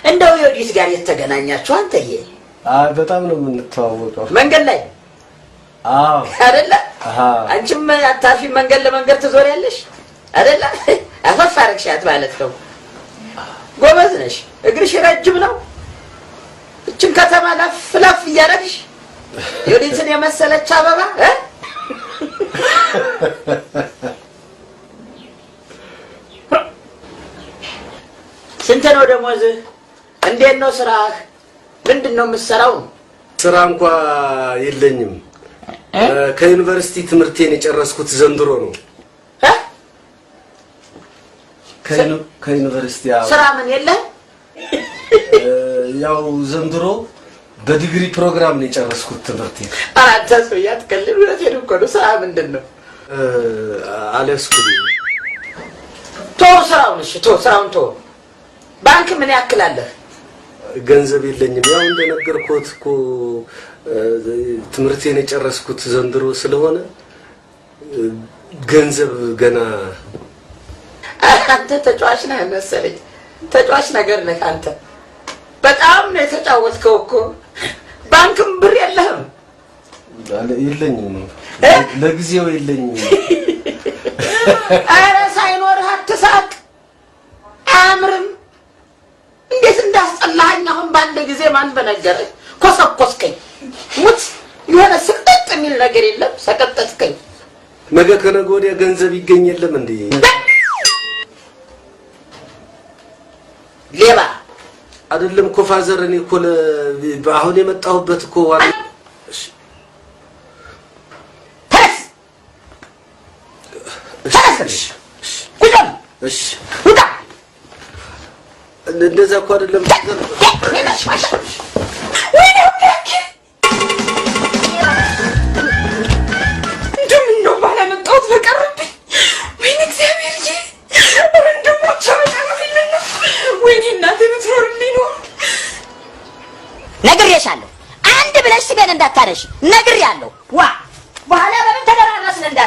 እንደው የወዲስ ጋር የተገናኛችሁ አንተዬ? በጣም ነው የምንተዋወቀው። መንገድ ላይ? አዎ አይደለ? አንቺም አታፊ መንገድ ለመንገድ ትዞሪያለሽ አይደለ? አፈፍ አረግሻት ማለት ነው። ጎበዝ ነሽ። እግርሽ ረጅም ነው። እችን ከተማ ላፍ እያደረግሽ የወዲስን የመሰለች አበባ ስንት ነው ደሞዝህ? እንዴት ነው ስራህ? ምንድን ነው የምትሰራው? ስራ እንኳን የለኝም። ከዩኒቨርሲቲ ትምህርቴን የጨረስኩት ዘንድሮ ነው። ከዩኒቨርሲቲ ስራ ምን የለህ? ያው ዘንድሮ በዲግሪ ፕሮግራም ነው የጨረስኩት ትምህርቴን። አንተ ሰውዬ አትቀልድ። እውነቴን እኮ ነው። ስራ ምንድን ነው? አልያዝኩም። ስራውን እሺ ስራውን ባንክ ምን ያክል አለህ? ገንዘብ የለኝም። ያው እንደነገርኩት እኮ ትምህርቴን የጨረስኩት ዘንድሮ ስለሆነ ገንዘብ ገና። አንተ ተጫዋች ነህ መሰለኝ። ተጫዋች ነገር ነህ አንተ። በጣም ነው የተጫወትከው እኮ። ባንክም ብር የለህም? የለኝም፣ ለጊዜው የለኝም። ኧረ ሳይኖርህ አትሳቅ። አያምርም። እንዴት እንዳስጠላኸኝ አሁን ባንድ ጊዜ ማን በነገረኝ? ኮሰኮስከኝ። ሙት የሆነ ስቅጥጥ የሚል ነገር የለም። ሰቀጠጥከኝ። ነገ ከነገ ወዲያ ገንዘብ ይገኝ የለም እንዴ? ሌባ አይደለም እኮ ፋዘር። እኔ እኮ አሁን የመጣሁበት እኮ እንደዛ እኮ አይደለም። እንደምን ነው ባላመጣሁት በቀረብኝ። ወይኔ እግዚአብሔር ይ ወንድሞች አመጣልኝ ነው። ወይኔ እናቴ ብትኖርልኝ ነው። ነግሬሻለሁ። አንድ ብለሽ ስገን እንዳታረሽ ነግሬያለሁ። ዋ በኋላ በምን ተደራረስን እንዳ